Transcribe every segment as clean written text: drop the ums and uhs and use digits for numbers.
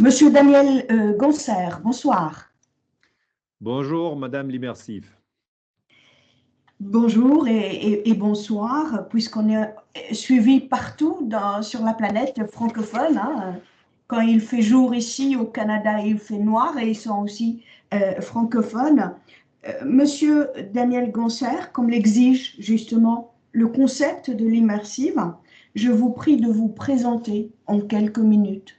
Monsieur Daniel Gonser, bonsoir. Bonjour, Madame l'immersif. Bonjour et bonsoir, puisqu'on est suivi partout sur la planète francophone, hein. Quand il fait jour ici au Canada, il fait noir et ils sont aussi francophones. Monsieur Daniel Gonser, comme l'exige justement le concept de l'immersive, je vous prie de vous présenter en quelques minutes.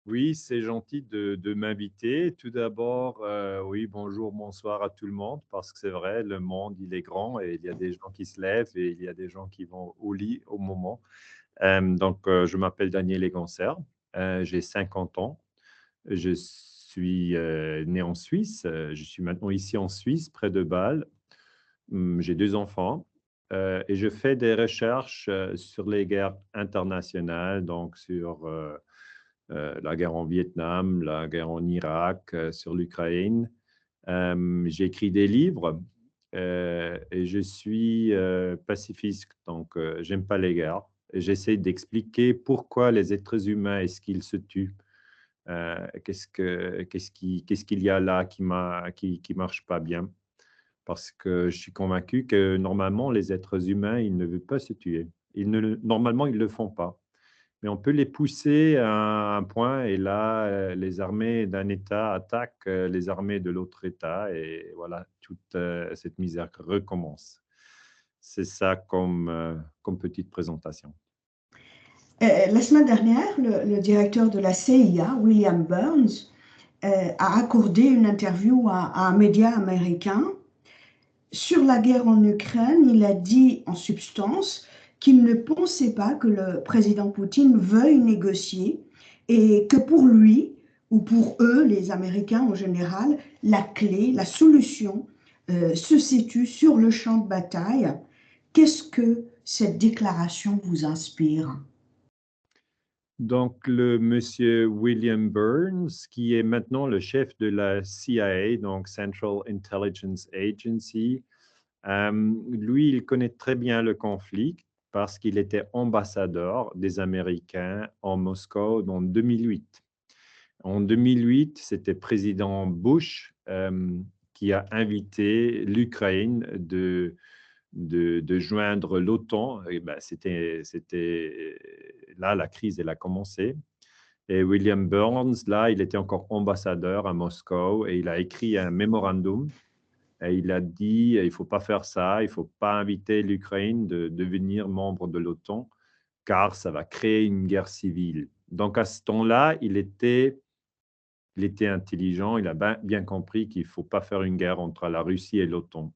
Oui, c'est gentil de m'inviter. Tout d'abord, oui, bonjour, bonsoir à tout le monde, parce que c'est vrai, le monde, il est grand et il y a des gens qui se lèvent et il y a des gens qui vont au lit au moment. Je m'appelle Daniel Eganser, j'ai 50 ans. Je suis né en Suisse. Je suis maintenant ici en Suisse, près de Bâle. J'ai deux enfants et je fais des recherches sur les guerres internationales, donc sur la guerre en Vietnam, la guerre en Irak, sur l'Ukraine. J'ai écrit des livres et je suis pacifiste, donc j'aime pas les guerres. Et j'essaie d'expliquer pourquoi les êtres humains, est-ce qu'ils se tuent? Qu'est-ce qu'il y a là qui marche pas bien? Parce que je suis convaincu que normalement, les êtres humains, ils ne veulent pas se tuer. Normalement, ils ne le font pas. Mais on peut les pousser à un point et là, les armées d'un État attaquent les armées de l'autre État et voilà, toute cette misère recommence. C'est ça comme petite présentation. La semaine dernière, le directeur de la CIA, William Burns, a accordé une interview à un média américain sur la guerre en Ukraine. Il a dit en substance qu'il ne pensait pas que le président Poutine veuille négocier et que pour lui, ou pour eux, les Américains en général, la clé, la solution se situe sur le champ de bataille. Qu'est-ce que cette déclaration vous inspire? Donc, le monsieur William Burns, qui est maintenant le chef de la CIA, donc Central Intelligence Agency, lui, il connaît très bien le conflit parce qu'il était ambassadeur des Américains en Moscou en 2008. En 2008, c'était président Bush qui a invité l'Ukraine de joindre l'OTAN. Et ben, c'était là, la crise, elle a commencé. Et William Burns, là, il était encore ambassadeur à Moscou et il a écrit un mémorandum. Et il a dit, il ne faut pas faire ça, il ne faut pas inviter l'Ukraine de devenir membre de l'OTAN, car ça va créer une guerre civile. Donc à ce temps-là, il était intelligent, il a bien compris qu'il ne faut pas faire une guerre entre la Russie et l'OTAN.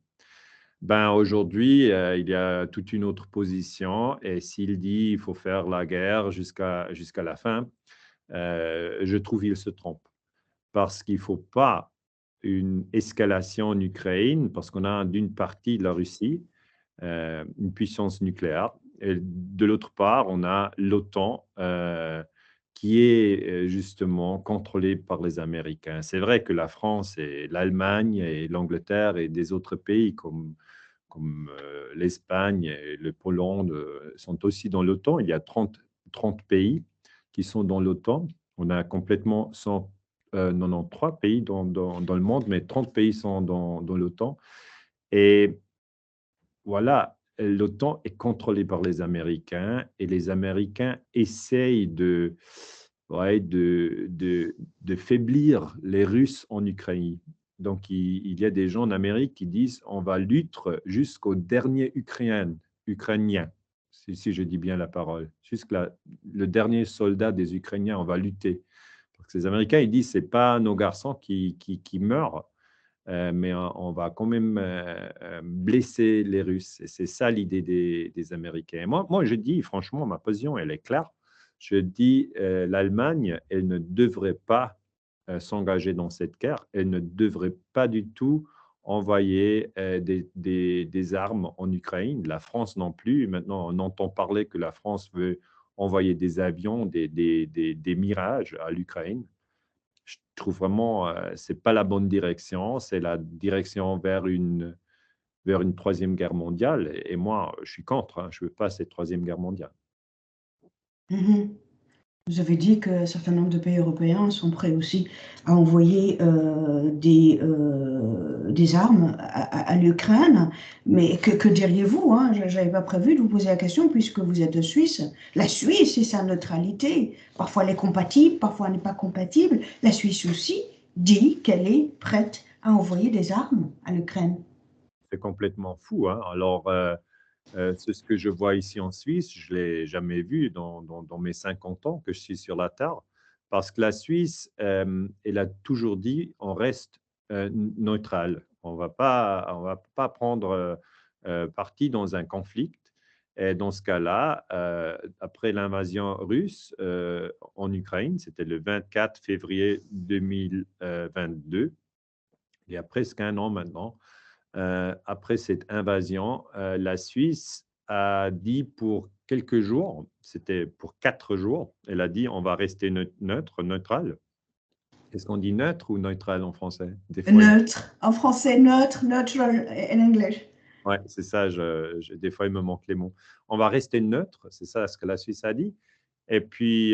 Ben, aujourd'hui, il y a toute une autre position et s'il dit qu'il faut faire la guerre jusqu'à la fin, je trouve qu'il se trompe parce qu'il ne faut pas une escalation en Ukraine parce qu'on a d'une partie de la Russie une puissance nucléaire. Et de l'autre part, on a l'OTAN qui est justement contrôlée par les Américains. C'est vrai que la France et l'Allemagne et l'Angleterre et des autres pays comme l'Espagne et le Pologne sont aussi dans l'OTAN. Il y a 30 pays qui sont dans l'OTAN. On a complètement 193 pays dans le monde, mais 30 pays sont dans l'OTAN. Et voilà, l'OTAN est contrôlée par les Américains et les Américains essayent ouais, de faiblir les Russes en Ukraine. Donc, il y a des gens en Amérique qui disent on va lutter jusqu'au dernier Ukrainien, si je dis bien la parole, jusqu'à le dernier soldat des Ukrainiens, on va lutter. Parce que les Américains, ils disent c'est pas nos garçons qui meurent, mais on va quand même blesser les Russes. Et c'est ça l'idée des Américains. Et moi, je dis, franchement, ma position, elle est claire. Je dis, l'Allemagne, elle ne devrait pas s'engager dans cette guerre. Elle ne devrait pas du tout envoyer des armes en Ukraine. La France non plus. Maintenant, on entend parler que la France veut envoyer des avions, des Mirages à l'Ukraine. Je trouve vraiment, c'est pas la bonne direction, c'est la direction vers une troisième guerre mondiale. Et moi, je suis contre, hein, je veux pas cette troisième guerre mondiale. Mhm. Vous avez dit qu'un certain nombre de pays européens sont prêts aussi à envoyer des armes à l'Ukraine. Mais que diriez-vous, hein? Je n'avais pas prévu de vous poser la question puisque vous êtes de Suisse. La Suisse et sa neutralité, parfois elle est compatible, parfois elle n'est pas compatible. La Suisse aussi dit qu'elle est prête à envoyer des armes à l'Ukraine. C'est complètement fou, hein. Alors, c'est ce que je vois ici en Suisse, je ne l'ai jamais vu dans mes 50 ans que je suis sur la Terre, parce que la Suisse, elle a toujours dit, on reste neutral. On va pas prendre parti dans un conflit. Et dans ce cas-là, après l'invasion russe en Ukraine, c'était le 24 février 2022, il y a presque un an maintenant, après cette invasion, la Suisse a dit pour quelques jours, c'était pour 4 jours, elle a dit on va rester neutre, neutral. Est-ce qu'on dit neutre ou neutral en français? Des fois, Neutre, en français, neutre, neutral en anglais. ouais, c'est ça, des fois, il me manque les mots. On va rester neutre, c'est ça ce que la Suisse a dit. Et puis,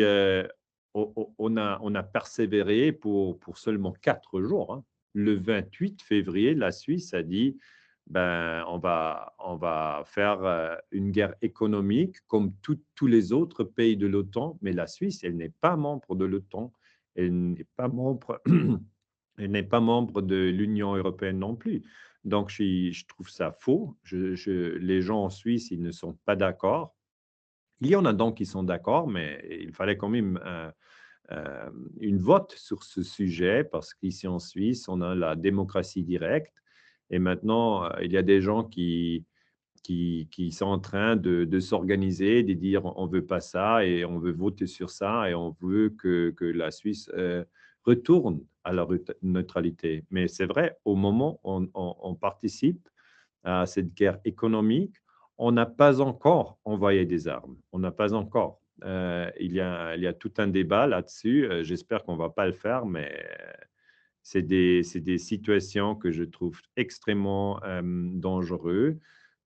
on a persévéré pour seulement 4 jours, hein. Le 28 février, la Suisse a dit, ben, on va faire une guerre économique comme tous les autres pays de l'OTAN, mais la Suisse, elle n'est pas membre de l'OTAN, elle n'est pas membre, elle n'est pas membre de l'Union européenne non plus. Donc, je trouve ça faux. Les gens en Suisse, ils ne sont pas d'accord. Il y en a donc qui sont d'accord, mais il fallait quand même une vote sur ce sujet parce qu'ici en Suisse, on a la démocratie directe et maintenant, il y a des gens qui sont en train de s'organiser, de dire on ne veut pas ça et on veut voter sur ça et on veut que la Suisse retourne à la neutralité. Mais c'est vrai, au moment où on participe à cette guerre économique, on n'a pas encore envoyé des armes. On n'a pas encore. Il y a tout un débat là-dessus. J'espère qu'on ne va pas le faire, mais c'est des situations que je trouve extrêmement dangereuses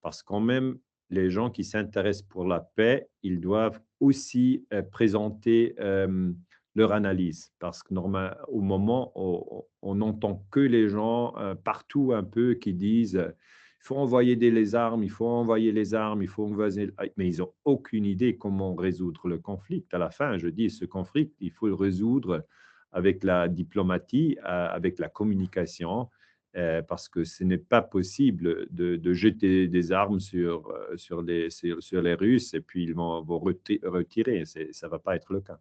parce quand même, les gens qui s'intéressent pour la paix, ils doivent aussi présenter leur analyse parce que au moment où on n'entend que les gens partout un peu qui disent il faut envoyer les armes, il faut envoyer les armes, il faut envoyer... Mais ils n'ont aucune idée comment résoudre le conflit. À la fin, je dis, ce conflit, il faut le résoudre avec la diplomatie, avec la communication, parce que ce n'est pas possible de jeter des armes sur les Russes et puis ils vont retirer. Ça ne va pas être le cas.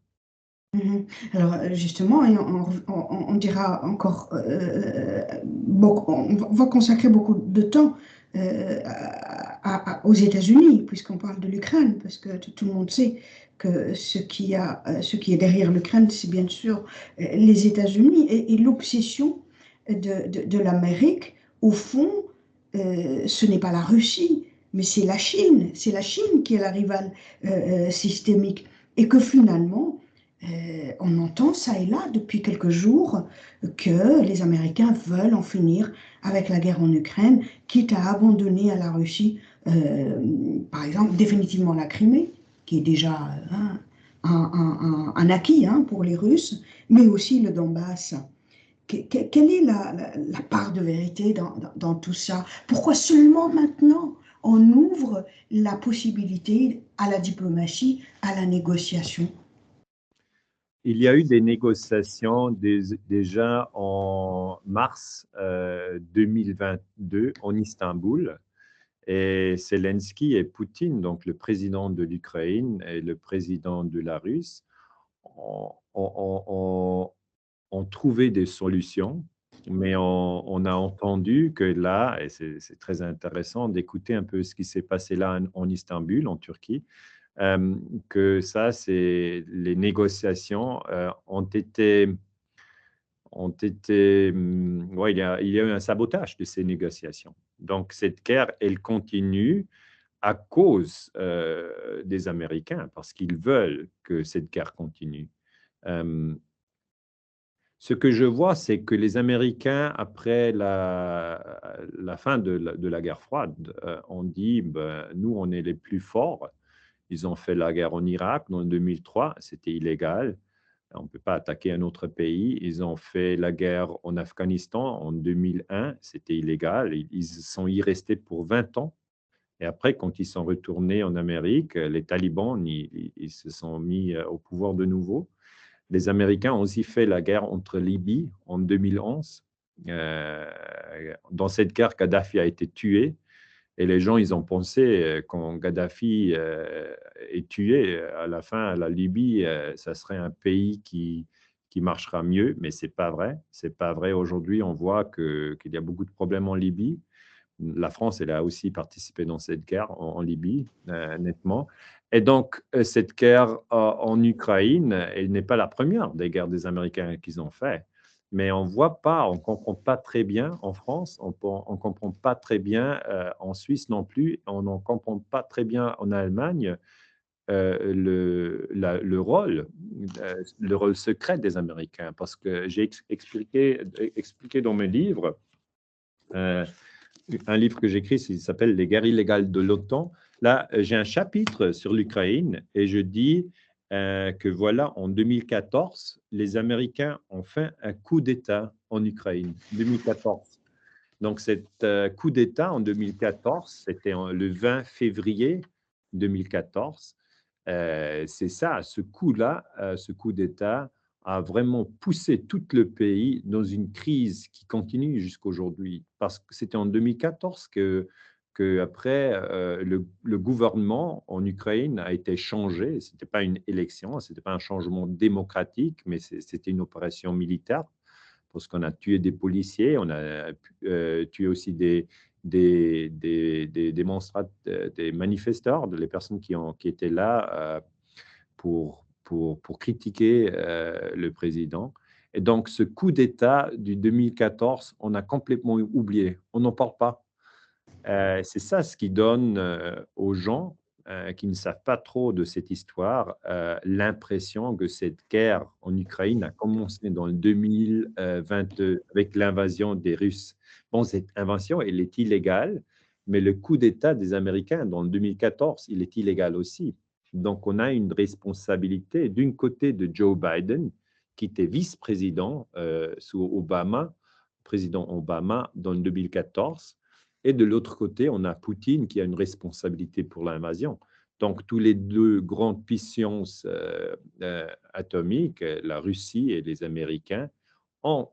Mhm. Alors justement, et on dira encore beaucoup, on va consacrer beaucoup de temps aux États-Unis, puisqu'on parle de l'Ukraine, parce que tout le monde sait que ce qui est derrière l'Ukraine, c'est bien sûr les États-Unis et l'obsession de l'Amérique. Au fond, ce n'est pas la Russie, mais c'est la Chine. C'est la Chine qui est la rivale systémique. Et que finalement, on entend ça et là depuis quelques jours que les Américains veulent en finir avec la guerre en Ukraine, quitte à abandonner à la Russie, par exemple, définitivement la Crimée, qui est déjà un acquis pour les Russes, mais aussi le Donbass. Quelle est la part de vérité dans tout ça? Pourquoi seulement maintenant on ouvre la possibilité à la diplomatie, à la négociation? Il y a eu des négociations déjà en mars 2022 en Istanbul. Et Zelensky et Poutine, donc le président de l'Ukraine et le président de la Russie, ont trouvé des solutions, mais on a entendu que là, et c'est très intéressant d'écouter un peu ce qui s'est passé là en Istanbul, en Turquie, que ça, c'est les négociations ouais, il y a eu un sabotage de ces négociations. Donc, cette guerre, elle continue à cause des Américains, parce qu'ils veulent que cette guerre continue. Euh, Ce que je vois, c'est que les Américains, après la fin de la guerre froide, ont dit, ben, nous, on est les plus forts Ils ont fait la guerre en Irak en 2003, c'était illégal. On ne peut pas attaquer un autre pays. Ils ont fait la guerre en Afghanistan en 2001, c'était illégal. Ils sont y restés pour 20 ans. Et après, quand ils sont retournés en Amérique, les talibans, ils se sont mis au pouvoir de nouveau. Les Américains ont aussi fait la guerre entre Libye en 2011. Dans cette guerre, Kadhafi a été tué. Et les gens, ils ont pensé, quand Kadhafi est tué, à la fin, la Libye, ça serait un pays qui marchera mieux, mais ce n'est pas vrai. Ce n'est pas vrai. Aujourd'hui, on voit qu'il y a beaucoup de problèmes en Libye. La France, elle a aussi participé dans cette guerre en Libye, nettement. Et donc, cette guerre en Ukraine, elle n'est pas la première des guerres des Américains qu'ils ont fait. Mais on ne voit pas, on ne comprend pas très bien en France, on ne comprend pas très bien en Suisse non plus, on ne comprend pas très bien en Allemagne le rôle secret des Américains. Parce que j'ai expliqué dans mes livres, un livre que j'écris, il s'appelle Les guerres illégales de l'OTAN. Là, j'ai un chapitre sur l'Ukraine et je dis que voilà, en 2014, les Américains ont fait un coup d'État en Ukraine. 2014. Donc, cet coup d'État en 2014, c'était le 20 février 2014. C'est ça, ce coup-là, ce coup d'État a vraiment poussé tout le pays dans une crise qui continue jusqu'à aujourd'hui. Parce que c'était en 2014 que après, le gouvernement en Ukraine a été changé. Ce n'était pas une élection, ce n'était pas un changement démocratique, mais c'était une opération militaire parce qu'on a tué des policiers, on a tué aussi des manifestants, les personnes qui étaient là pour critiquer le président. Et donc, ce coup d'État du 2014, on a complètement oublié. On n'en parle pas. C'est ça ce qui donne aux gens qui ne savent pas trop de cette histoire l'impression que cette guerre en Ukraine a commencé dans le 2022 avec l'invasion des Russes. Bon, cette invasion, elle est illégale, mais le coup d'État des Américains dans le 2014, il est illégal aussi. Donc, on a une responsabilité d'une côté de Joe Biden, qui était vice-président sous Obama, président Obama dans le 2014, et de l'autre côté, on a Poutine qui a une responsabilité pour l'invasion. Donc, tous les deux grandes puissances atomiques, la Russie et les Américains, ont,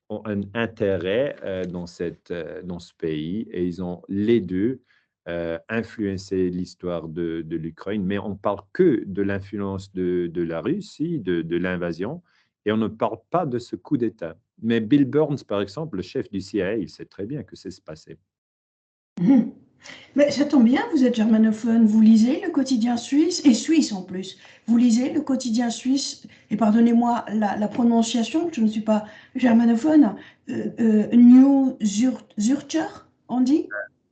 ont un intérêt dans ce pays et ils ont les deux influencé l'histoire de l'Ukraine. Mais on ne parle que de l'influence de la Russie, de l'invasion, et on ne parle pas de ce coup d'État. Mais Bill Burns, par exemple, le chef du CIA, il sait très bien que c'est se passé. Mhm. Mais ça tombe bien, vous êtes germanophone, vous lisez le quotidien suisse, et suisse en plus. Vous lisez le quotidien suisse, et pardonnez-moi la prononciation, je ne suis pas germanophone, New Zürcher, on dit?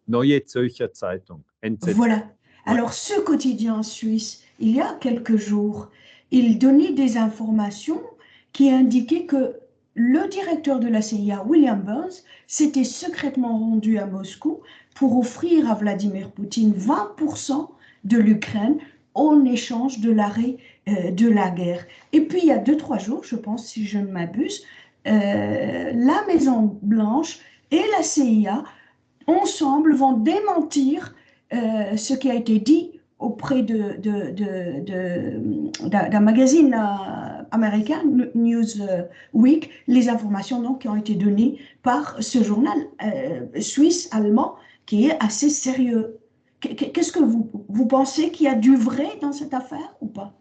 Neue Zürcher Zeitung, NZZ. Voilà. Ouais. Alors, ce quotidien suisse, il y a quelques jours, il donnait des informations qui indiquaient que le directeur de la CIA, William Burns, s'était secrètement rendu à Moscou pour offrir à Vladimir Poutine 20% de l'Ukraine en échange de l'arrêt de la guerre. Et puis, il y a 2, 3 jours, je pense, si je ne m'abuse, la Maison-Blanche et la CIA ensemble vont démentir ce qui a été dit auprès d'un magazine américain, Newsweek, les informations donc, qui ont été données par ce journal suisse-allemand qui est assez sérieux. Qu'est-ce que vous pensez qu'il y a du vrai dans cette affaire ou pas?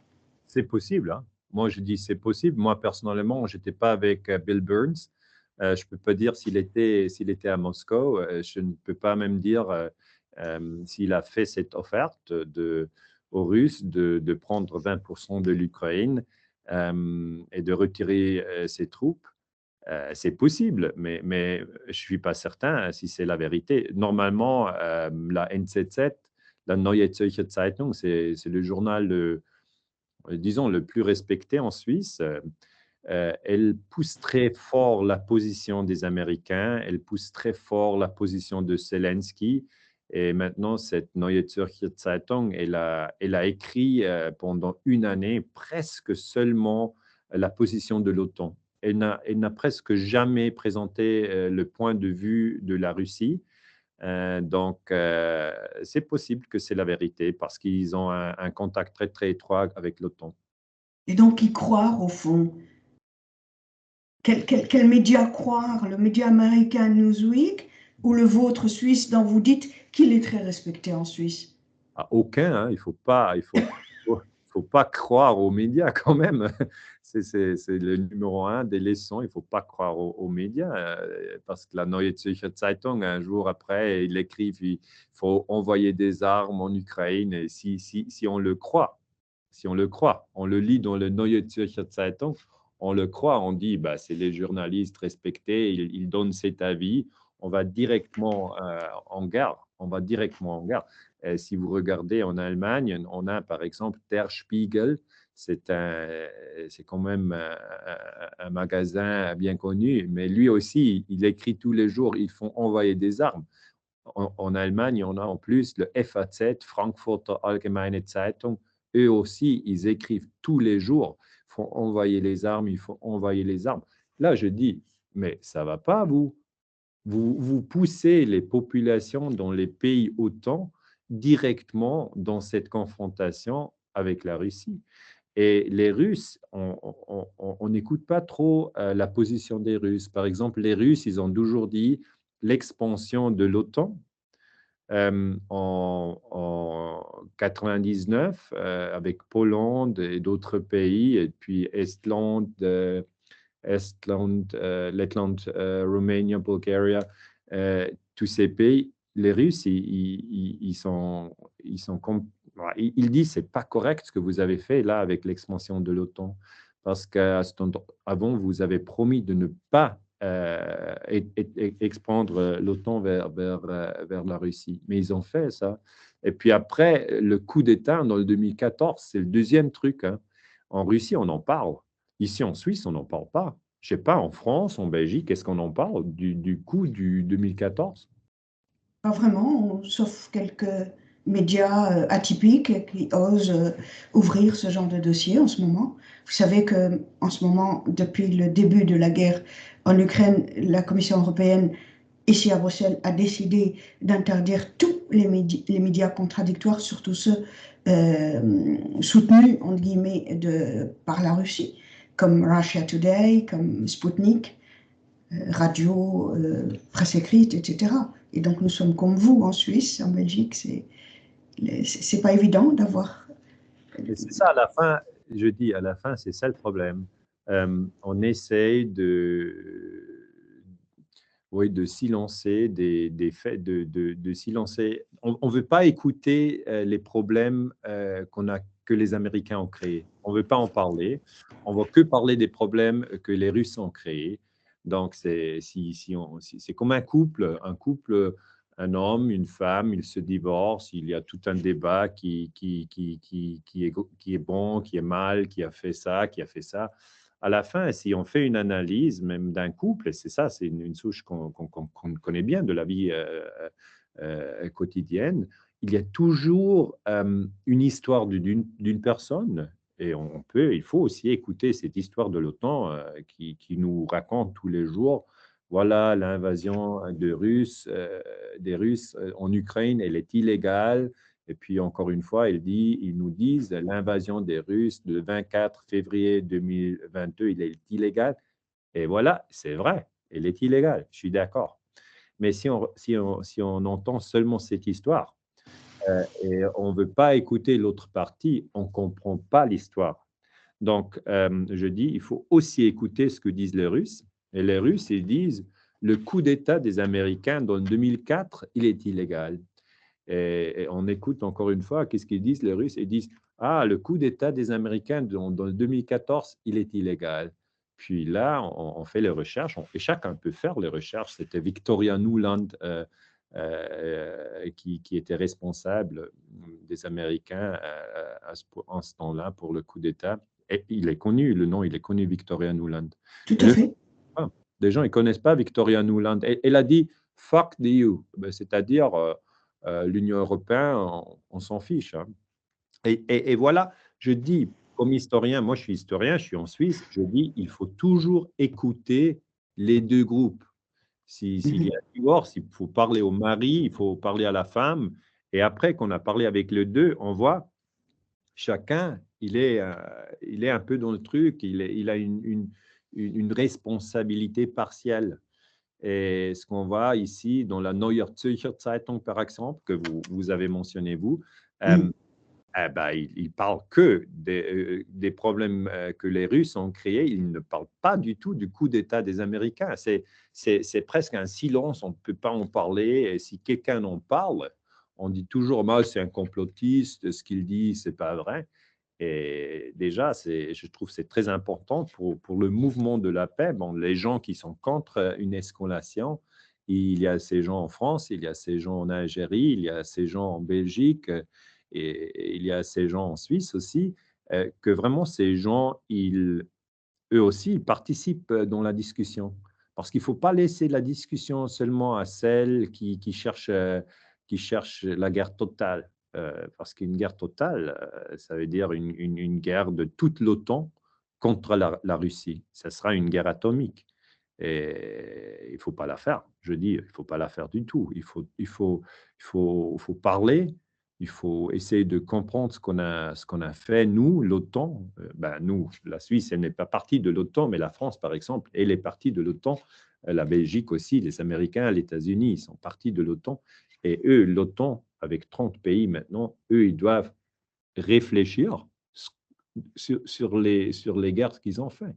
C'est possible, hein. Moi, je dis c'est possible. Moi, personnellement, je n'étais pas avec Bill Burns. Je ne peux pas dire s'il était à Moscou. Je ne peux pas même dire s'il a fait cette offerte aux Russes de prendre 20% de l'Ukraine et de retirer ses troupes. C'est possible, mais je ne suis pas certain si c'est la vérité. Normalement, la NZZ, la Neue Zürcher Zeitung, c'est le journal disons, le plus respecté en Suisse. Elle pousse très fort la position des Américains, elle pousse très fort la position de Zelensky Et maintenant, cette Neue Zürcher Zeitung, elle a écrit pendant une année presque seulement la position de l'OTAN. Elle n'a presque jamais présenté le point de vue de la Russie. Donc, c'est possible que c'est la vérité parce qu'ils ont un contact très, très étroit avec l'OTAN. Et donc, y croire, au fond. Quel média croire? Le média américain Newsweek ou le vôtre suisse dont vous dites qu'il est très respecté en Suisse? À aucun, hein, faut pas croire aux médias quand même. C'est le numéro un des leçons. Il ne faut pas croire aux médias parce que la Neue Zürcher Zeitung, un jour après, ils écrivent il faut envoyer des armes en Ukraine. Et si on le croit, on le lit dans le Neue Zürcher Zeitung, on le croit, on dit bah, c'est les journalistes respectés, ils donnent cet avis, on va directement en garde. On va directement en garde. Si vous regardez en Allemagne, on a par exemple Der Spiegel, c'est quand même un magasin bien connu, mais lui aussi, il écrit tous les jours, ils font envoyer des armes. En Allemagne, on a en plus le FAZ, Frankfurter Allgemeine Zeitung. Eux aussi, ils écrivent tous les jours, il faut envoyer les armes, il faut envoyer les armes. Là, je dis, mais ça ne va pas, vous. Vous poussez les populations dans les pays OTAN directement dans cette confrontation avec la Russie. Et les Russes, on n'écoute pas trop la position des Russes. Par exemple, les Russes, ils ont toujours dit l'expansion de l'OTAN en 99 avec Pologne et d'autres pays, et puis Estland, Lettland, Roumanie, Bulgarie, tous ces pays, les Russes, ils disent c'est pas correct ce que vous avez fait là avec l'expansion de l'OTAN, parce qu'avant, vous avez promis de ne pas expandre l'OTAN vers la Russie. Mais ils ont fait ça. Et puis après, le coup d'État dans le 2014, c'est le deuxième truc. Hein. En Russie, on en parle. Ici, en Suisse, on n'en parle pas. Je ne sais pas, en France, en Belgique, est-ce qu'on en parle du coup du 2014? Pas vraiment, sauf quelques médias atypiques qui osent ouvrir ce genre de dossier en ce moment. Vous savez que en ce moment, depuis le début de la guerre en Ukraine, la Commission européenne, ici à Bruxelles, a décidé d'interdire tous les médias contradictoires, surtout ceux soutenus, entre guillemets, par la Russie, comme Russia Today, comme Sputnik, radio, presse écrite, etc. Et donc nous sommes comme vous en Suisse, en Belgique, c'est pas évident d'avoir. Et c'est ça, à la fin, je dis, à la fin, c'est ça le problème. On essaye oui, de silencer des faits, de silencer. On ne veut pas écouter les problèmes que les Américains ont créés. On ne veut pas en parler. On ne veut que parler des problèmes que les Russes ont créés. Donc, c'est comme un couple, un homme, une femme, ils se divorcent, il y a tout un débat qui est bon, qui est mal, qui a fait ça, qui a fait ça. À la fin, si on fait une analyse même d'un couple, et c'est ça, c'est une souche qu'on connaît bien de la vie quotidienne, il y a toujours une histoire d'une personne, et il faut aussi écouter cette histoire de l'OTAN qui nous raconte tous les jours, voilà, l'invasion des Russes en Ukraine, elle est illégale. Et puis, encore une fois, ils nous disent l'invasion des Russes le 24 février 2022, il est illégal. Et voilà, c'est vrai, elle est illégale, je suis d'accord. Mais si on entend seulement cette histoire et on ne veut pas écouter l'autre partie, on ne comprend pas l'histoire. Donc, je dis, il faut aussi écouter ce que disent les Russes. Et les Russes, ils disent, le coup d'État des Américains dans 2004, il est illégal. Et on écoute encore une fois, qu'est-ce qu'ils disent les Russes? Ils disent, ah, le coup d'État des Américains dans le 2014, il est illégal. Puis là, on fait les recherches, et chacun peut faire les recherches. C'était Victoria Nuland qui était responsable des Américains en ce temps-là pour le coup d'État. Et il est connu, le nom, il est connu, Victoria Nuland. Tout à fait. Des gens, ils ne connaissent pas Victoria Nuland. Elle a dit « fuck the EU », c'est-à-dire l'Union européenne, on s'en fiche, hein. Et voilà, je dis, comme historien, moi je suis historien, je suis en Suisse, je dis, il faut toujours écouter les deux groupes. S'il y a divorce, il faut parler au mari, il faut parler à la femme. Et après qu'on a parlé avec les deux, on voit chacun, il est un peu dans le truc, il a une responsabilité partielle. Et ce qu'on voit ici dans la Neue Zürcher Zeitung, par exemple, que vous avez mentionné, vous, Mhm. eh ben, il parle que des problèmes que les Russes ont créés. Il ne parle pas du tout du coup d'État des Américains. C'est presque un silence, on ne peut pas en parler. Et si quelqu'un en parle, on dit toujours, moi, c'est un complotiste, ce qu'il dit, c'est pas vrai. Et déjà, je trouve que c'est très important pour le mouvement de la paix. Bon, les gens qui sont contre une escalation, il y a ces gens en France, il y a ces gens en Algérie, il y a ces gens en Belgique, et il y a ces gens en Suisse aussi, que vraiment ces gens, eux aussi, ils participent dans la discussion. Parce qu'il ne faut pas laisser la discussion seulement à celles qui cherchent la guerre totale. Parce qu'une guerre totale, ça veut dire une guerre de toute l'OTAN contre la Russie. Ça sera une guerre atomique. Et il ne faut pas la faire. Je dis, il ne faut pas la faire du tout. Il faut parler, il faut essayer de comprendre ce qu'on a fait, nous, l'OTAN. Ben, nous, la Suisse, elle n'est pas partie de l'OTAN, mais la France, par exemple, elle est partie de l'OTAN. La Belgique aussi, les Américains, les États-Unis, ils sont partis de l'OTAN. Et eux, l'OTAN, avec 30 pays maintenant, eux, ils doivent réfléchir sur les guerres qu'ils ont fait.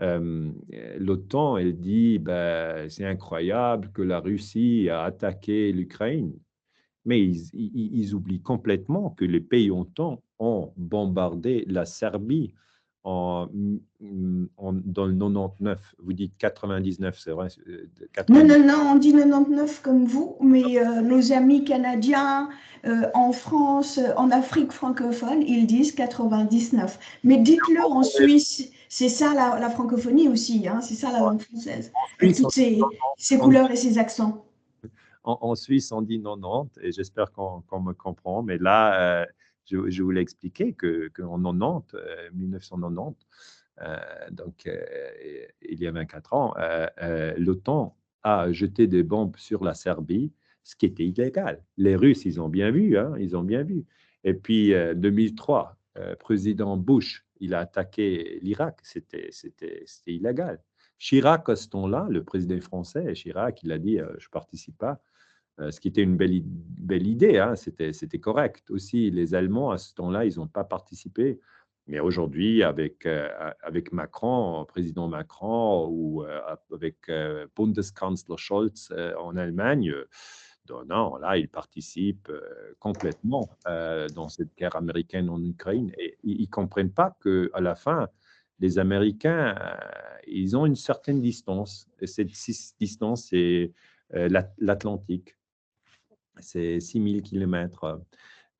Euh, L'OTAN, elle dit, ben, c'est incroyable que la Russie a attaqué l'Ukraine. Mais ils oublient complètement que les pays OTAN ont bombardé la Serbie dans le 99. Vous dites 99, c'est vrai? Non, 90. non, non, on dit 99 comme vous, mais nos amis canadiens en France, en Afrique francophone, ils disent 99. Mais dites-le en Suisse, c'est ça la francophonie aussi, hein, c'est ça la langue française, En avec Suisse, toutes ces on dit couleurs et ces accents. en Suisse, on dit 90, et j'espère qu'on me comprend. Mais là, je voulais expliquer qu'en 90, 1990, donc il y a 24 ans, l'OTAN a jeté des bombes sur la Serbie, ce qui était illégal. Les Russes, ils ont bien vu, hein, ils ont bien vu. Et puis, 2003, président Bush, il a attaqué l'Irak, c'était illégal. Chirac, à ce temps-là, le président français, Chirac, il a dit je ne participe pas, ce qui était une belle idée, hein, c'était correct. Aussi, les Allemands, à ce temps-là, ils n'ont pas participé. Mais aujourd'hui, avec Macron, président Macron, ou avec Bundeskanzler Scholz en Allemagne, non, là, ils participent complètement dans cette guerre américaine en Ukraine. Et ils ne comprennent pas qu'à la fin, les Américains, ils ont une certaine distance. Et cette distance, c'est l'Atlantique. C'est 6000 kilomètres.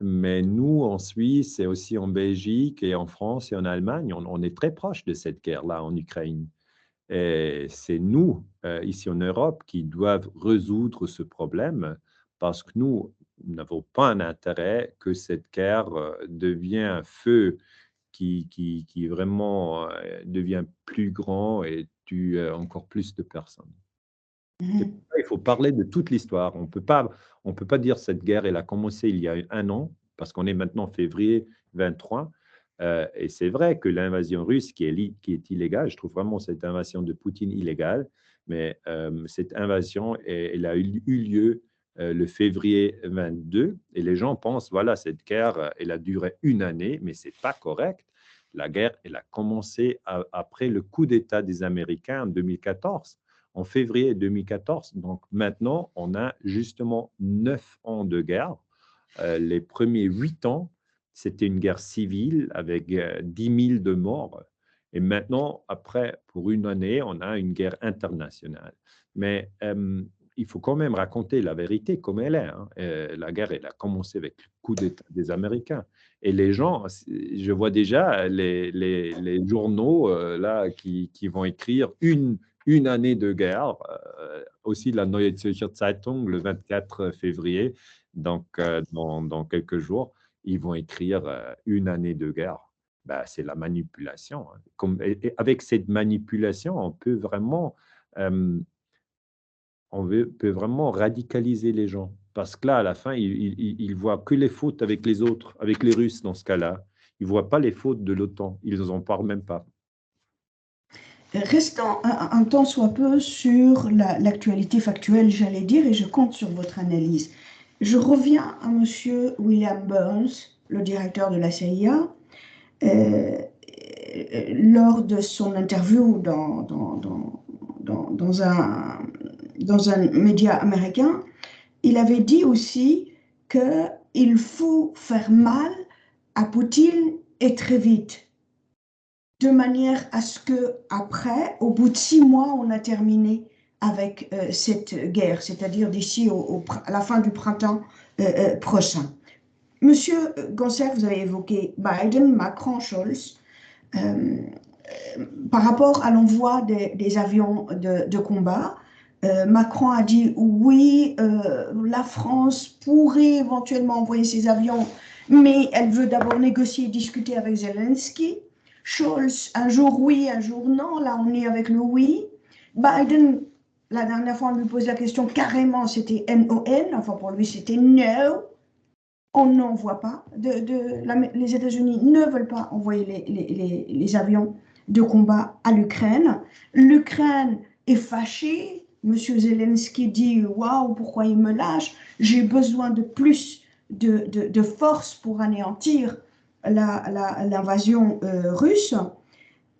Mais nous, en Suisse et aussi en Belgique et en France et en Allemagne, on est très proche de cette guerre-là en Ukraine. Et c'est nous, ici en Europe, qui doivent résoudre ce problème parce que nous n'avons pas un intérêt que cette guerre devienne un feu qui vraiment devient plus grand et tue encore plus de personnes. C'est pour Mhm. ça qu'il faut parler de toute l'histoire. On peut pas dire cette guerre, elle a commencé il y a un an, parce qu'on est maintenant février 23. Et c'est vrai que l'invasion russe, qui est illégale, je trouve vraiment cette invasion de Poutine illégale, mais cette invasion, elle a eu lieu le février 22, et les gens pensent, voilà, cette guerre, elle a duré une année, mais c'est pas correct. La guerre, elle a commencé après le coup d'État des Américains en 2014 en février 2014. Donc maintenant, on a justement 9 ans de guerre. Les premiers 8 ans, c'était une guerre civile avec 10 000 de morts. Et maintenant, après, pour une année, on a une guerre internationale. Mais il faut quand même raconter la vérité comme elle est, hein. La guerre, elle a commencé avec le coup d'État des Américains. Et les gens, je vois déjà les journaux là qui vont écrire une année de guerre, aussi la Neue Zürcher Zeitung le 24 février. Donc, dans quelques jours, ils vont écrire une année de guerre. Ben, c'est la manipulation, hein. Et avec cette manipulation, euh, peut vraiment radicaliser les gens. Parce que là, à la fin, ils voient que les fautes avec les autres, avec les Russes dans ce cas-là. Ils ne voient pas les fautes de l'OTAN. Ils n'en parlent même pas. Restant un tant soit peu sur l'actualité factuelle, j'allais dire, et je compte sur votre analyse. Je reviens à Monsieur William Burns, le directeur de la CIA. Euh, Lors de son interview dans un média américain, il avait dit aussi qu'il faut faire mal à Poutine et très vite, de manière à ce que après, au bout de 6 mois, on a terminé avec cette guerre, c'est-à-dire d'ici à la fin du printemps prochain. Monsieur Gonçalves, vous avez évoqué Biden, Macron, Scholz. Euh, Par rapport à l'envoi des avions de combat, Macron a dit oui, la France pourrait éventuellement envoyer ses avions, mais elle veut d'abord négocier et discuter avec Zelensky. Scholz, un jour oui, un jour non. Là, on est avec le oui. Biden, la dernière fois, on lui pose la question carrément, c'était NON. Enfin, pour lui, c'était no. On n'envoie pas. Les États-Unis ne veulent pas envoyer les avions de combat à l'Ukraine. L'Ukraine est fâchée. Monsieur Zelensky dit waouh, pourquoi il me lâche? J'ai besoin de plus de force pour anéantir l'invasion russe.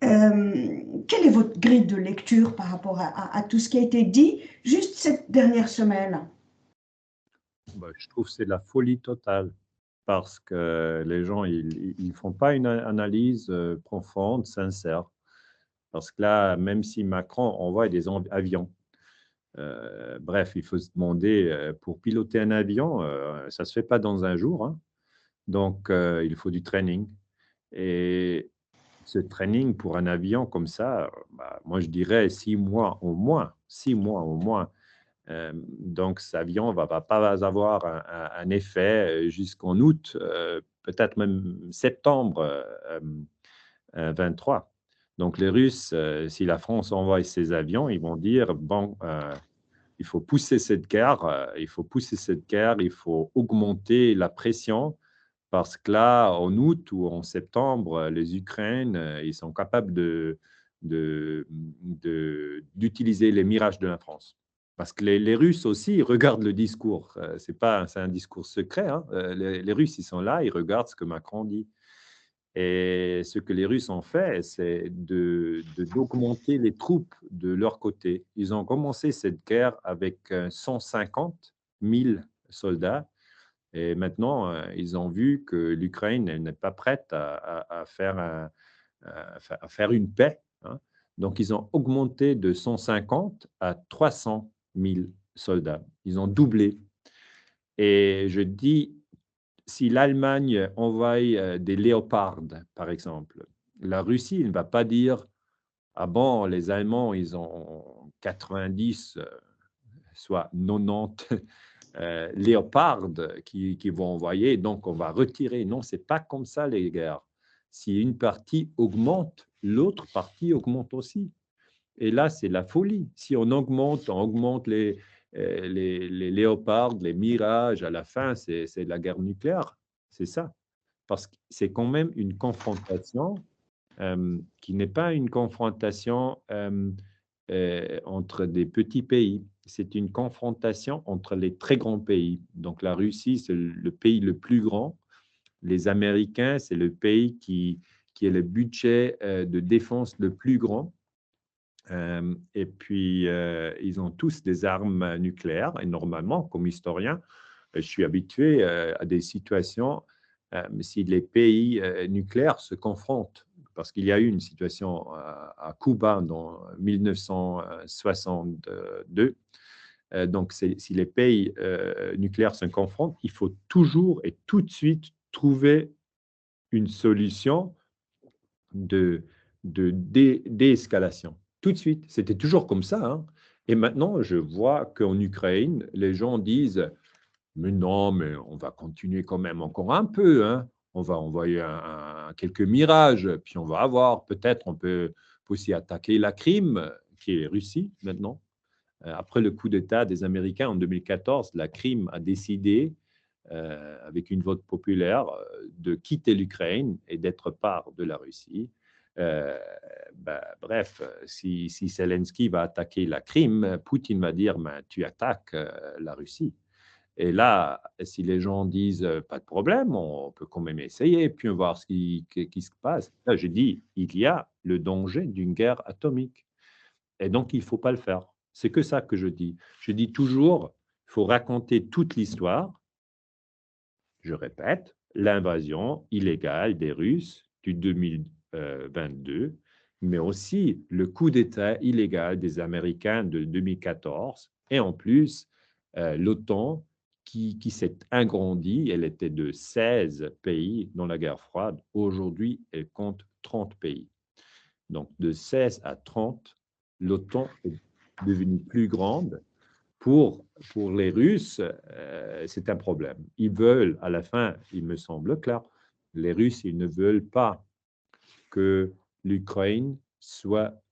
Quelle est votre grille de lecture par rapport à tout ce qui a été dit juste cette dernière semaine? Ben, je trouve que c'est de la folie totale parce que les gens, ils ne font pas une analyse profonde, sincère. Parce que là, même si Macron envoie des avions, bref, il faut se demander, pour piloter un avion, ça ne se fait pas dans un jour, hein. Donc, il faut du training. Et ce training pour un avion comme ça, bah, moi, je dirais 6 mois au moins. 6 mois au moins. Donc, cet avion ne va pas avoir un effet jusqu'en août, peut-être même septembre 23. Donc, les Russes, si la France envoie ses avions, ils vont dire, bon, il faut pousser cette guerre, il faut pousser cette guerre, il faut augmenter la pression parce que là, en août ou en septembre, les Ukrainiens, ils sont capables d'utiliser les mirages de la France. Parce que les Russes aussi, ils regardent le discours. C'est un discours secret, hein. Les Russes, ils sont là, ils regardent ce que Macron dit. Et ce que les Russes ont fait, c'est d'augmenter les troupes de leur côté. Ils ont commencé cette guerre avec 150 000 soldats. Et maintenant, ils ont vu que l'Ukraine n'est pas prête à faire une paix, hein. Donc, ils ont augmenté de 150 à 300 000 soldats. Ils ont doublé. Et je dis, si l'Allemagne envoie des léopards, par exemple, la Russie ne va pas dire, ah bon, les Allemands, ils ont 90, soit 90 léopards qui vont envoyer, donc on va retirer. Non, ce n'est pas comme ça les guerres. Si une partie augmente, l'autre partie augmente aussi. Et là, c'est la folie. Si on augmente les léopards, les mirages, à la fin, c'est de la guerre nucléaire. C'est ça. Parce que c'est quand même une confrontation qui n'est pas une confrontation entre des petits pays. C'est une confrontation entre les très grands pays. Donc la Russie, c'est le pays le plus grand. Les Américains, c'est le pays qui a le budget de défense le plus grand. Et puis, ils ont tous des armes nucléaires. Et normalement, comme historien, je suis habitué à des situations si les pays nucléaires se confrontent. Parce qu'il y a eu une situation à Cuba dans 1962. Donc, si les pays nucléaires se confrontent, il faut toujours et tout de suite trouver une solution de déescalation. Tout de suite. C'était toujours comme ça, hein. Et maintenant, je vois qu'en Ukraine, les gens disent Mais non, mais on va continuer quand même encore un peu, hein. On va envoyer quelques mirages, puis on va avoir, peut-être, on peut aussi attaquer la Crimée, qui est Russie maintenant. Après le coup d'État des Américains en 2014, la Crimée a décidé, avec une vote populaire, de quitter l'Ukraine et d'être part de la Russie. Bref, si Zelensky va attaquer la Crimée, Poutine va dire tu attaques la Russie. Et là, si les gens disent pas de problème, on peut quand même essayer, puis on va voir ce qui se passe. Là, je dis il y a le danger d'une guerre atomique. Et donc, il ne faut pas le faire. C'est que ça que je dis. Je dis toujours, il faut raconter toute l'histoire. Je répète, l'invasion illégale des Russes du 2022, mais aussi le coup d'État illégal des Américains de 2014, et en plus, l'OTAN qui s'est agrandie. Elle était de 16 pays dans la guerre froide. Aujourd'hui, elle compte 30 pays. Donc, de 16 à 30, l'OTAN est devenue plus grande. Pour les Russes, c'est un problème. Ils veulent, à la fin, il me semble clair, les Russes, ils ne veulent pas que l'Ukraine soit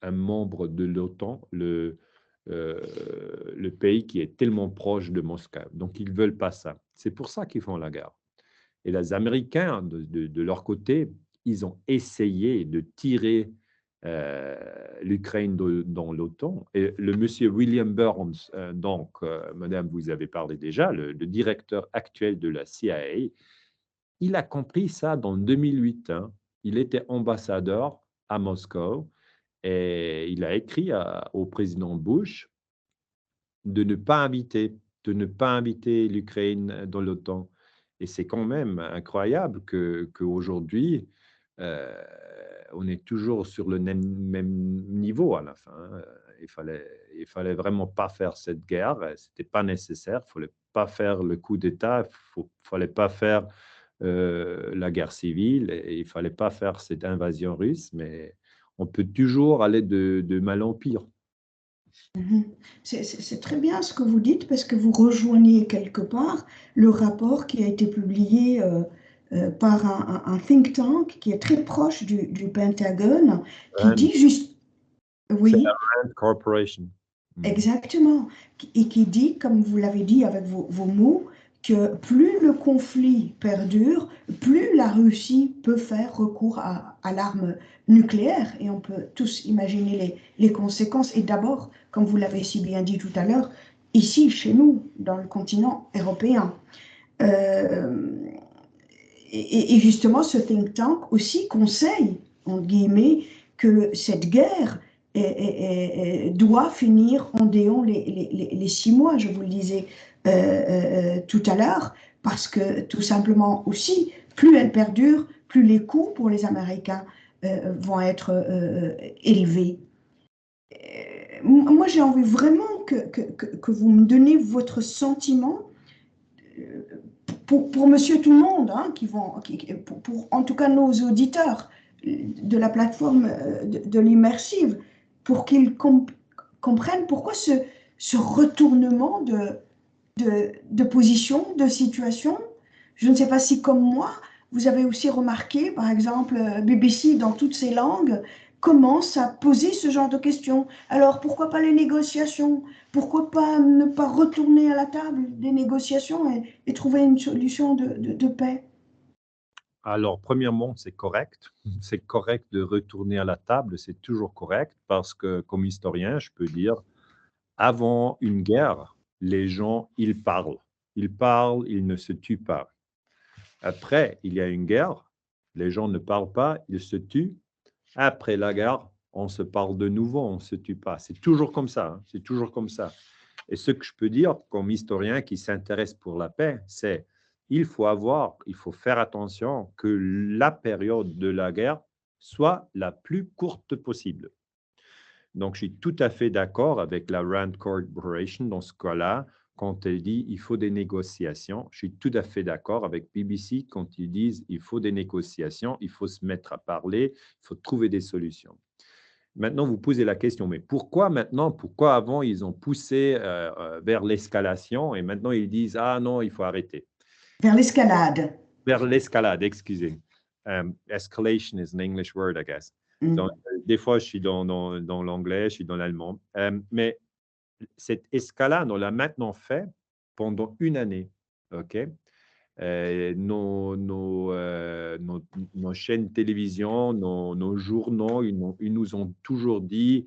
un membre de l'OTAN, le pays qui est tellement proche de Moscou. Donc, ils ne veulent pas ça. C'est pour ça qu'ils font la guerre. Et les Américains, de leur côté, ils ont essayé de tirer l'Ukraine dans l'OTAN. Et le monsieur William Burns, madame, vous avez parlé déjà, le directeur actuel de la CIA, il a compris ça dans 2008. Hein. Il était ambassadeur à Moscou et il a écrit au président Bush de ne pas inviter l'Ukraine dans l'OTAN. Et c'est quand même incroyable qu'aujourd'hui, on est toujours sur le même niveau à la fin. Hein. Il fallait vraiment pas faire cette guerre. C'était pas nécessaire. Il fallait pas faire le coup d'État. Fallait pas faire la guerre civile. Et il fallait pas faire cette invasion russe. Mais on peut toujours aller de mal en pire. C'est très bien ce que vous dites parce que vous rejoignez quelque part le rapport qui a été publié par un think tank qui est très proche du Pentagone, qui Rand, dit juste, c'est la oui, Rand Corporation. exactement, et qui dit, comme vous l'avez dit avec vos mots, que plus le conflit perdure, plus la Russie peut faire recours à l'arme nucléaire. Et on peut tous imaginer les conséquences. Et d'abord, comme vous l'avez si bien dit tout à l'heure, ici, chez nous, dans le continent européen. Euh, et justement, ce think tank aussi conseille, en guillemets, que cette guerre doit finir en déant les 6 mois, je vous le disais tout à l'heure, parce que tout simplement aussi, plus elle perdure, plus les coûts pour les Américains vont être élevés. Moi, j'ai envie vraiment que vous me donnez votre sentiment pour monsieur tout le monde, hein, pour en tout cas nos auditeurs de la plateforme de l'immersive, pour qu'ils comprennent pourquoi ce retournement de position, de situation. Je ne sais pas si, comme moi, vous avez aussi remarqué, par exemple, BBC dans toutes ses langues commence à poser ce genre de questions. Alors, pourquoi pas les négociations? Pourquoi pas ne pas retourner à la table des négociations et trouver une solution de paix? Alors, premièrement, c'est correct. C'est correct de retourner à la table, c'est toujours correct parce que, comme historien, je peux dire, avant une guerre, les gens, ils parlent. Ils parlent, ils ne se tuent pas. Après, il y a une guerre, les gens ne parlent pas, ils se tuent. Après la guerre, on se parle de nouveau, on ne se tue pas. C'est toujours comme ça. Hein, c'est toujours comme ça. Et ce que je peux dire comme historien qui s'intéresse pour la paix, c'est il faut faire attention que la période de la guerre soit la plus courte possible. Donc, je suis tout à fait d'accord avec la Rand Corporation dans ce cas-là, quand elle dit il faut des négociations. Je suis tout à fait d'accord avec BBC quand ils disent il faut des négociations, il faut se mettre à parler, il faut trouver des solutions. Maintenant, vous posez la question, mais pourquoi maintenant, pourquoi avant, ils ont poussé vers l'escalation et maintenant, ils disent, ah non, il faut arrêter. Vers l'escalade. Vers l'escalade, excusez. Escalation is an English word, I guess. Donc, des fois, je suis dans l'anglais, je suis dans l'allemand. Mais cette escalade, on l'a maintenant fait pendant une année. OK? Nos chaînes de télévision, nos journaux, ils nous ont toujours dit,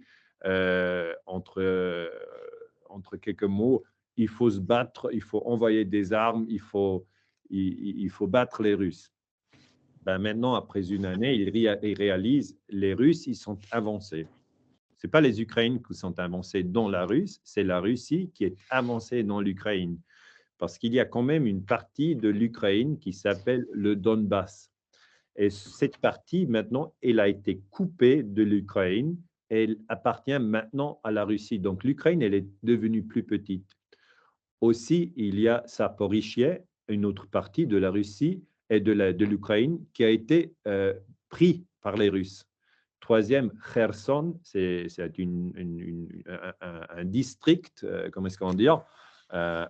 entre quelques mots, il faut se battre, il faut envoyer des armes, il faut battre les Russes. Ben maintenant, après une année, ils réalisent les Russes, ils sont avancés. Ce n'est pas les Ukrainiens qui sont avancés dans la Russie, c'est la Russie qui est avancée dans l'Ukraine. Parce qu'il y a quand même une partie de l'Ukraine qui s'appelle le Donbass. Et cette partie, maintenant, elle a été coupée de l'Ukraine et elle appartient maintenant à la Russie. Donc, l'Ukraine, elle est devenue plus petite. Aussi, il y a Zaporizhzhia, une autre partie de la Russie et de l'Ukraine qui a été pris par les Russes. Troisième, Kherson, c'est un district, comment est-ce qu'on dit,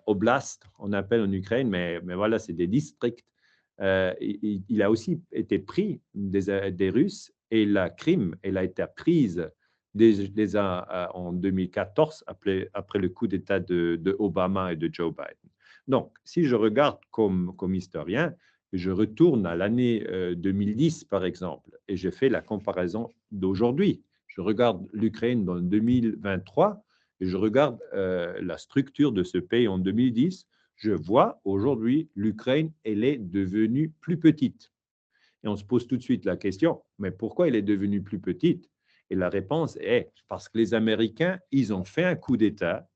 oblast, on appelle en Ukraine, mais voilà, c'est des districts. Il a aussi été pris des Russes et la Crimée, elle a été prise en 2014 après le coup d'État de Obama et de Joe Biden. Donc, si je regarde comme historien, je retourne à l'année 2010, par exemple, et je fais la comparaison d'aujourd'hui. Je regarde l'Ukraine dans 2023 et je regarde la structure de ce pays en 2010. Je vois aujourd'hui, l'Ukraine, elle est devenue plus petite. Et on se pose tout de suite la question, mais pourquoi elle est devenue plus petite? Et la réponse est parce que les Américains, ils ont fait un coup d'État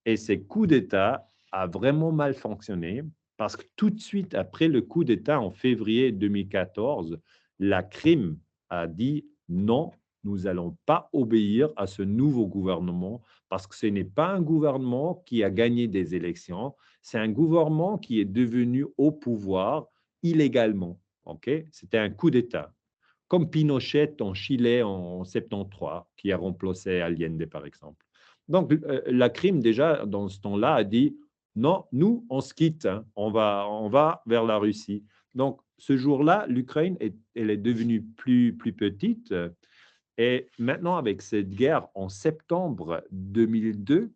et ce coup d'État a vraiment mal fonctionné parce que tout de suite après le coup d'État en février 2014, la Crimée a dit non, nous n'allons pas obéir à ce nouveau gouvernement parce que ce n'est pas un gouvernement qui a gagné des élections, c'est un gouvernement qui est devenu au pouvoir illégalement. Okay? C'était un coup d'État, comme Pinochet en Chili en 73, qui a remplacé Allende, par exemple. Donc, la Crimée, déjà, dans ce temps-là, a dit non, nous, on se quitte, hein, on va vers la Russie. Donc, ce jour-là, l'Ukraine, elle est devenue plus petite. Et maintenant, avec cette guerre en septembre 2002,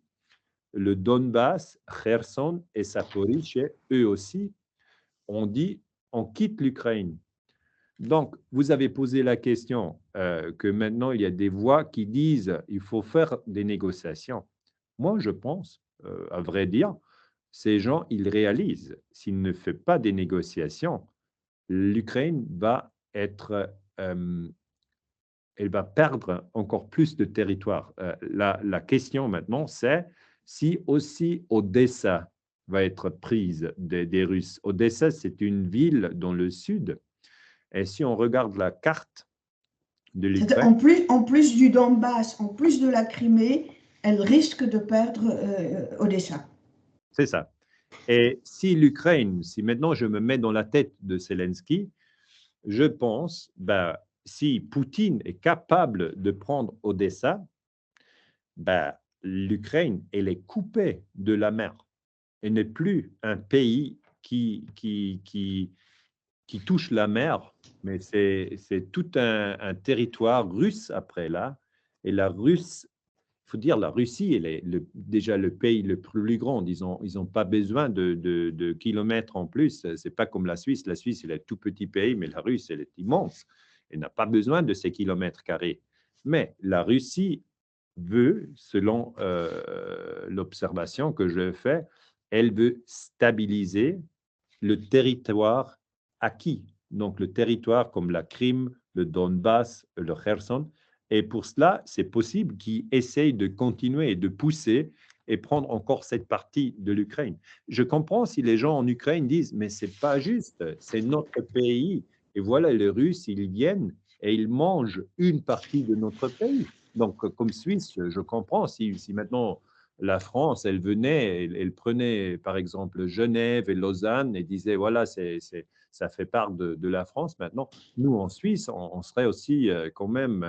le Donbass, Kherson et Zaporizhzhia, eux aussi, ont dit on quitte l'Ukraine. Donc, vous avez posé la question que maintenant, il y a des voix qui disent il faut faire des négociations. Moi, je pense, à vrai dire, ces gens, ils réalisent, s'ils ne font pas des négociations, l'Ukraine va elle va perdre encore plus de territoire. La question maintenant, c'est si aussi Odessa va être prise des Russes. Odessa, c'est une ville dans le sud. Et si on regarde la carte de l'Ukraine, en plus du Donbass, en plus de la Crimée, elle risque de perdre Odessa. c'est ça. Et si l'Ukraine, si maintenant je me mets dans la tête de Zelensky, je pense, si Poutine est capable de prendre Odessa, l'Ukraine, elle est coupée de la mer. Elle n'est plus un pays qui touche la mer, mais c'est tout un territoire russe après là. Et la Russe, il faut dire, la Russie, elle est déjà le pays le plus grand. Ils n'ont pas besoin de kilomètres en plus. Ce n'est pas comme la Suisse. La Suisse, elle est un tout petit pays, mais la Russie, elle est immense. Elle n'a pas besoin de ces kilomètres carrés. Mais la Russie veut, selon l'observation que je fais, elle veut stabiliser le territoire acquis. Donc, le territoire comme la Crimée, le Donbass, le Kherson. Et pour cela, c'est possible qu'ils essayent de continuer et de pousser et prendre encore cette partie de l'Ukraine. Je comprends si les gens en Ukraine disent, mais ce n'est pas juste, c'est notre pays. Et voilà, les Russes, ils viennent et ils mangent une partie de notre pays. Donc, comme Suisse, je comprends si maintenant la France, elle venait, elle prenait par exemple Genève et Lausanne et disait, voilà, ça fait part de la France maintenant. Nous, en Suisse, on serait aussi quand même